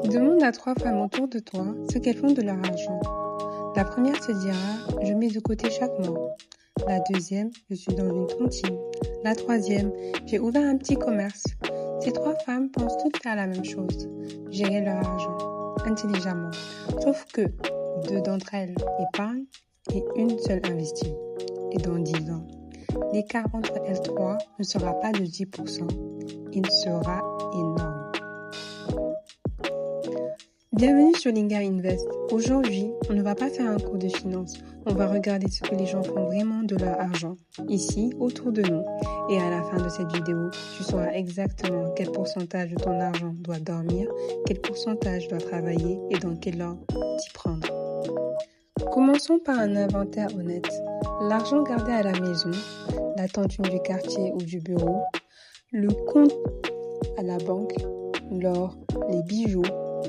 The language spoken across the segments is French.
Demande à 3 femmes autour de toi ce qu'elles font de leur argent. La première te dira « je mets de côté chaque mois ». La deuxième « je suis dans une tontine ». La troisième « j'ai ouvert un petit commerce ». Ces 3 femmes pensent toutes faire la même chose, gérer leur argent intelligemment. Sauf que 2 d'entre elles épargnent et une seule investit. Et dans 10 ans, l'écart entre elles 3 ne sera pas de 10%, il sera énorme. Bienvenue sur Linga Invest. Aujourd'hui, on ne va pas faire un cours de finance. On va regarder ce que les gens font vraiment de leur argent, ici, autour de nous. Et à la fin de cette vidéo, tu sauras exactement quel pourcentage de ton argent doit dormir, quel pourcentage doit travailler et dans quel ordre t'y prendre. Commençons par un inventaire honnête. L'argent gardé à la maison, la tontine du quartier ou du bureau, le compte à la banque, l'or, les bijoux,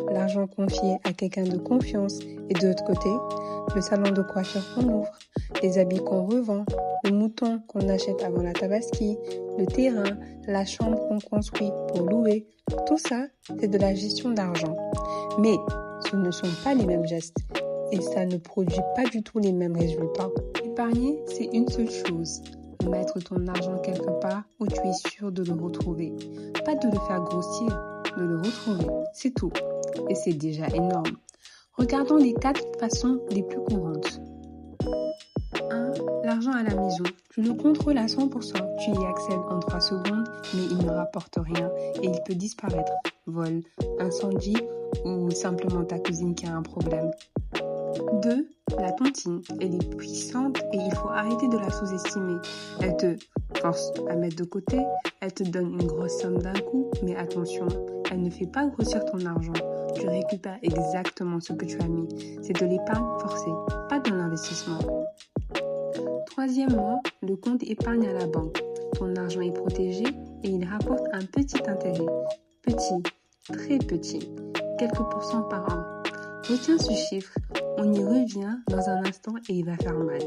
l'argent confié à quelqu'un de confiance et de l'autre côté, le salon de coiffure qu'on ouvre, les habits qu'on revend, le mouton qu'on achète avant la tabaski, le terrain, la chambre qu'on construit pour louer. Tout ça, c'est de la gestion d'argent. Mais ce ne sont pas les mêmes gestes et ça ne produit pas du tout les mêmes résultats. Épargner, c'est une seule chose. Mettre ton argent quelque part où tu es sûr de le retrouver. Pas de le faire grossir, de le retrouver. C'est tout. Et c'est déjà énorme. Regardons les 4 façons les plus courantes. 1. L'argent à la maison. Tu le contrôles à 100%. Tu y accèdes en 3 secondes, mais il ne rapporte rien et il peut disparaître. Vol, incendie ou simplement ta cousine qui a un problème. 2. La tontine. Elle est puissante et il faut arrêter de la sous-estimer. Elle te force à mettre de côté, elle te donne une grosse somme d'un coup, mais attention, elle ne fait pas grossir ton argent. Tu récupères exactement ce que tu as mis. C'est de l'épargne forcée, pas de l'investissement. Troisièmement, le compte épargne à la banque. Ton argent est protégé et il rapporte un petit intérêt. Petit, très petit, quelques pourcents par an. Retiens ce chiffre, on y revient dans un instant et il va faire mal.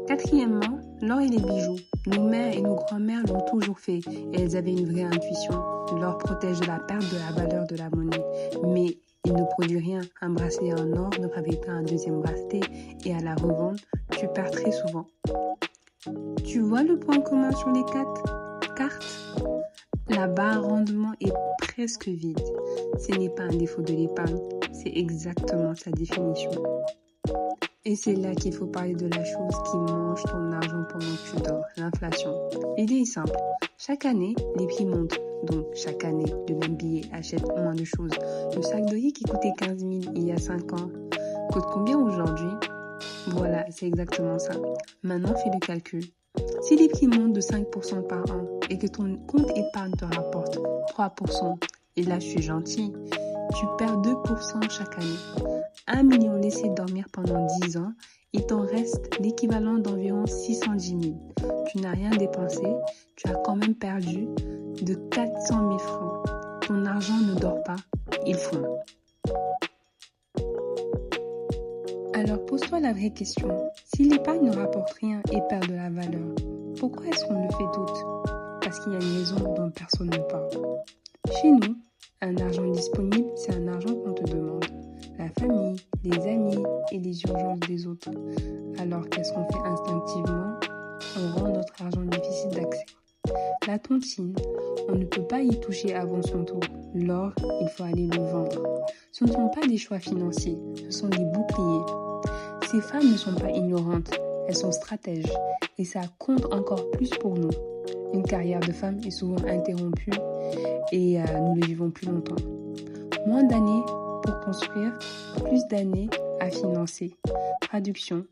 Quatrièmement, l'or et les bijoux. Nos mères et nos grand-mères l'ont toujours fait et elles avaient une vraie intuition. L'or protège de la perte de la valeur de la monnaie, mais il ne produit rien. Un bracelet en or ne fabrique pas un deuxième bracelet et à la revente, tu perds très souvent. Tu vois le point commun sur les 4 cartes? La barre rendement est presque vide. Ce n'est pas un défaut de l'épargne, c'est exactement sa définition. Et c'est là qu'il faut parler de la chose qui mange ton argent pendant que tu dors, l'inflation. L'idée est simple. Chaque année, les prix montent. Donc, chaque année, le même billet achète moins de choses. Le sac de riz qui coûtait 15 000 il y a 5 ans coûte combien aujourd'hui? Voilà, c'est exactement ça. Maintenant, fais le calcul. Si les prix montent de 5% par an et que ton compte épargne te rapporte 3%, et là je suis gentille, tu perds 2% chaque année. 1 million laissé dormir pendant 10 ans, il t'en reste l'équivalent d'environ 610 000. Tu n'as rien dépensé, tu as quand même perdu de 400 000 francs. Ton argent ne dort pas, il fond. Alors pose-toi la vraie question. Si l'épargne ne rapporte rien et perd de la valeur, pourquoi est-ce qu'on le fait toutes? Parce qu'il y a une raison dont personne ne parle. Chez nous, un argent disponible, c'est un argent qu'on te demande. La famille, les amis et les urgences des autres. Alors qu'est-ce qu'on fait instinctivement? On rend notre argent difficile d'accès. La tontine, on ne peut pas y toucher avant son tour. L'or, il faut aller le vendre. Ce ne sont pas des choix financiers, ce sont des boucliers. Ces femmes ne sont pas ignorantes, elles sont stratèges et ça compte encore plus pour nous. Une carrière de femme est souvent interrompue et nous le vivons plus longtemps. Moins d'années pour construire, plus d'années à financer. Traduction,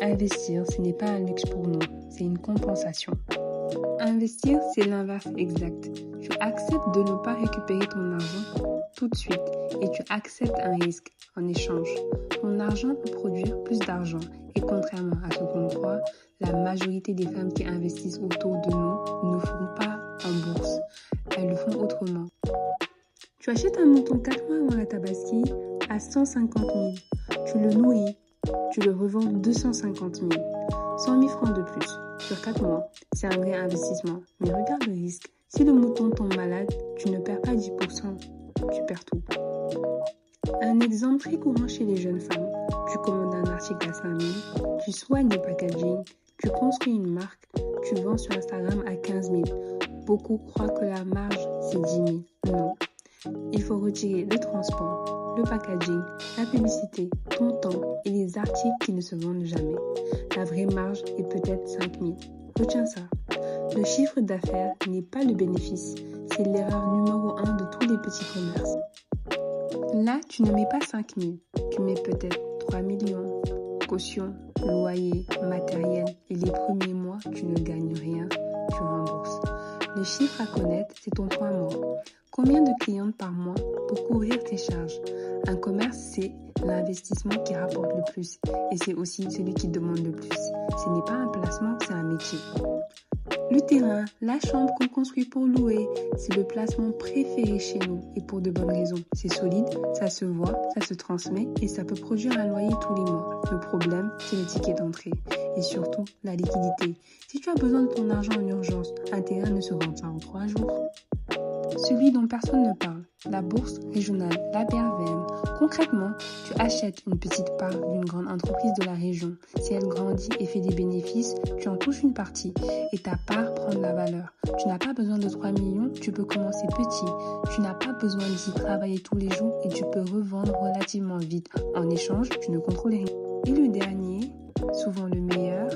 investir, ce n'est pas un luxe pour nous, c'est une compensation. Investir, c'est l'inverse exact. Tu acceptes de ne pas récupérer ton argent tout de suite et tu acceptes un risque en échange. Ton argent peut produire plus d'argent et contrairement à ce qu'on croit, la majorité des femmes qui investissent autour de nous ne font pas en bourse. Elles le font autrement. Tu achètes un mouton 4 mois avant la tabaski à 150 000. Tu le nourris. Tu le revends 250 000. 100 000 francs de plus sur 4 mois. C'est un vrai investissement. Mais regarde le risque. Si le mouton tombe malade, tu ne perds pas 10%. tu perds tout. Un exemple très courant chez les jeunes femmes, tu commandes un article à 5 000, tu soignes le packaging, tu construis une marque, tu vends sur Instagram à 15 000. Beaucoup croient que la marge, c'est 10 000. Non. Il faut retirer le transport, le packaging, la publicité, ton temps et les articles qui ne se vendent jamais. La vraie marge est peut-être 5 000. Retiens ça. Le chiffre d'affaires n'est pas le bénéfice. C'est l'erreur numéro 1 de tous les petits commerces. Là, tu ne mets pas 5 000. Tu mets peut-être 3 millions. Caution, loyer, matériel et les premiers mois, tu ne gagnes rien. Tu rembourses. Le chiffre à connaître, c'est ton point mort. Combien de clientes par mois pour couvrir tes charges? Un commerce, c'est l'investissement qui rapporte le plus et c'est aussi celui qui demande le plus. Ce n'est pas un placement, c'est un métier. Le terrain, la chambre qu'on construit pour louer, c'est le placement préféré chez nous et pour de bonnes raisons. C'est solide, ça se voit, ça se transmet et ça peut produire un loyer tous les mois. Le problème, c'est le ticket d'entrée et surtout la liquidité. Si tu as besoin de ton argent en urgence, un terrain ne se vend pas en 3 jours. Celui dont personne ne parle, la bourse régionale, la BRVM. Concrètement, tu achètes une petite part d'une grande entreprise de la région. Si elle grandit et fait des bénéfices, tu en touches une partie et ta part prend de la valeur. Tu n'as pas besoin de 3 millions, tu peux commencer petit. Tu n'as pas besoin d'y travailler tous les jours et tu peux revendre relativement vite. En échange, tu ne contrôles rien. Et le dernier, souvent le meilleur,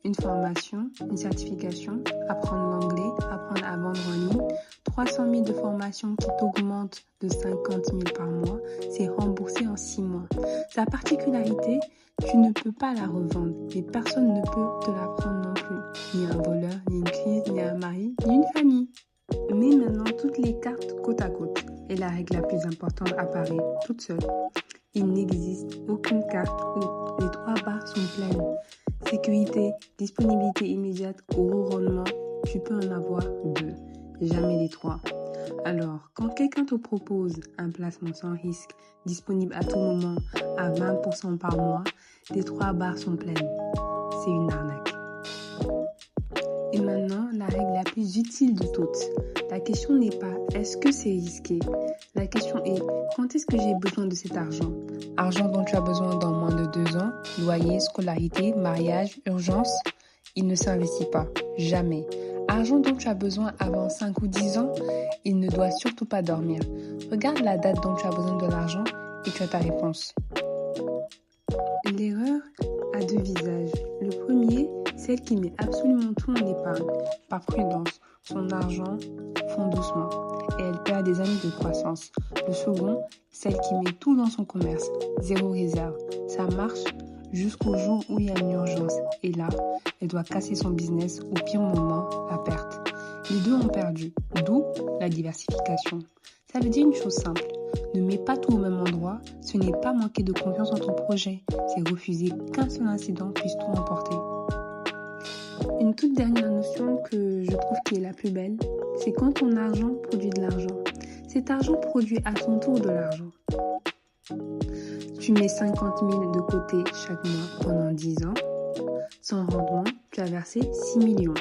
une formation, une certification, apprendre l'anglais, apprendre à vendre en ligne, 300 000 de formation qui t'augmente de 50 000 par mois, c'est remboursé en 6 mois. Sa particularité, tu ne peux pas la revendre et personne ne peut te la prendre non plus. Ni un voleur, ni une crise, ni un mari, ni une famille. Mets maintenant toutes les cartes côte à côte et la règle la plus importante apparaît toute seule. Il n'existe aucune carte où les 3 barres sont pleines. Sécurité, disponibilité immédiate, gros rendement, tu peux en avoir 2, jamais les 3. Alors, quand quelqu'un te propose un placement sans risque, disponible à tout moment, à 20% par mois, les 3 barres sont pleines. C'est une arnaque. Et maintenant, la règle la plus utile de toutes. La question n'est pas est-ce que c'est risqué? La question est quand est-ce que j'ai besoin de cet argent? Argent dont tu as besoin dans moins de 2 ans, loyer, scolarité, mariage, urgence, il ne s'investit pas, jamais. Argent dont tu as besoin avant 5 ou 10 ans, il ne doit surtout pas dormir. Regarde la date dont tu as besoin de l'argent et tu as ta réponse. L'erreur a 2 visages. Le premier, celle qui met absolument tout en épargne, par prudence. Son argent fond doucement et elle perd des années de croissance. Le second, celle qui met tout dans son commerce, 0 réserve. Ça marche jusqu'au jour où il y a une urgence. Et là, elle doit casser son business, au pire moment, la perte. Les deux ont perdu, d'où la diversification. Ça veut dire une chose simple. Ne mets pas tout au même endroit, ce n'est pas manquer de confiance en ton projet, c'est refuser qu'un seul incident puisse tout emporter. Une toute dernière notion que je trouve qui est la plus belle, c'est quand ton argent produit de l'argent. Cet argent produit à son tour de l'argent. Tu mets 50 000 de côté chaque mois pendant 10 ans. Sans rendement, tu as versé 6 millions.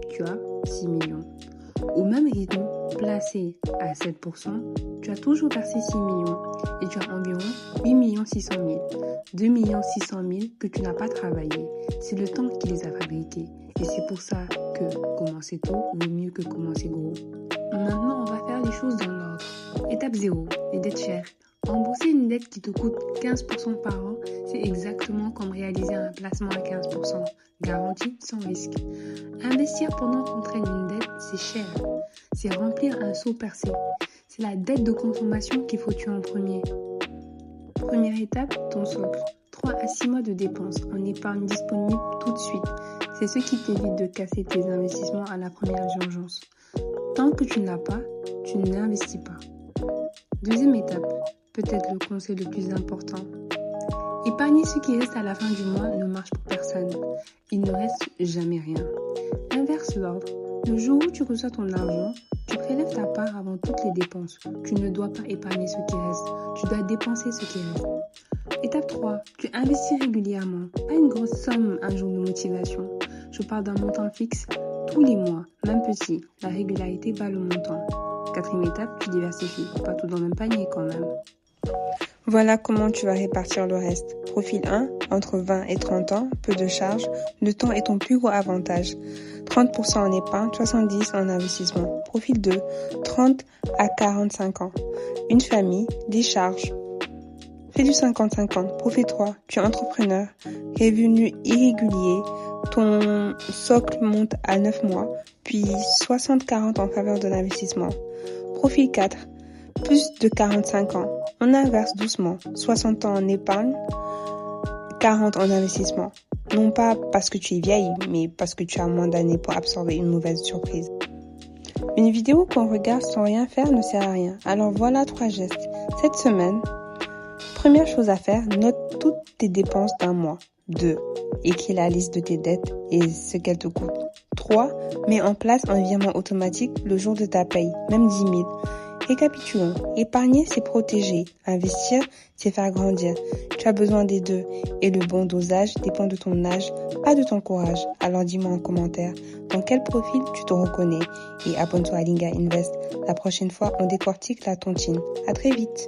Tu as 6 millions. Au même rythme, placé à 7%, tu as toujours versé 6 millions et tu as environ 8 600 000. 2 600 000 que tu n'as pas travaillé. C'est le temps qui les a fabriqués. Et c'est pour ça que commencer tôt vaut mieux que commencer gros. Maintenant, on va faire les choses dans l'ordre. Étape 0, les dettes chères. Rembourser une dette qui te coûte 15% par an, c'est exactement comme réaliser un placement à 15%, garantie sans risque. Investir pendant qu'on traîne une dette, c'est cher. C'est remplir un seau percé. C'est la dette de consommation qu'il faut tuer en premier. Première étape, ton socle. 3 à 6 mois de dépenses en épargne disponible tout de suite. C'est ce qui t'évite de casser tes investissements à la première urgence. Tant que tu ne l'as pas, tu n'investis pas. Deuxième étape, peut-être le conseil le plus important. Épargner ce qui reste à la fin du mois ne marche pour personne. Il ne reste jamais rien. Inverse l'ordre. Le jour où tu reçois ton argent, tu prélèves ta part avant toutes les dépenses. Tu ne dois pas épargner ce qui reste. Tu dois dépenser ce qui reste. Étape 3. Tu investis régulièrement. Pas une grosse somme un jour de motivation. Je parle d'un montant fixe tous les mois, même petit. La régularité va le montant. Quatrième étape, tu diversifies. Pas tout dans le même panier quand même. Voilà comment tu vas répartir le reste. Profil 1, entre 20 et 30 ans, peu de charges, le temps est ton plus gros avantage. 30% en épargne, 70% en investissement. Profil 2, 30 à 45 ans. Une famille, des charges. Fais du 50-50. Profil 3, tu es entrepreneur, revenu irrégulier, ton socle monte à 9 mois, puis 60-40 en faveur de l'investissement. Profil 4, plus de 45 ans. On inverse doucement. 60 ans en épargne, 40 en investissement. Non pas parce que tu es vieille, mais parce que tu as moins d'années pour absorber une mauvaise surprise. Une vidéo qu'on regarde sans rien faire ne sert à rien. Alors voilà 3 gestes. Cette semaine, première chose à faire, note toutes tes dépenses d'un mois. 2. Écris la liste de tes dettes et ce qu'elles te coûtent. 3. Mets en place un virement automatique le jour de ta paye, même 10 000. Récapitulons. Épargner, c'est protéger. Investir, c'est faire grandir. Tu as besoin des deux. Et le bon dosage dépend de ton âge, pas de ton courage. Alors dis-moi en commentaire dans quel profil tu te reconnais. Et abonne-toi à Linga Invest. La prochaine fois, on décortique la tontine. À très vite.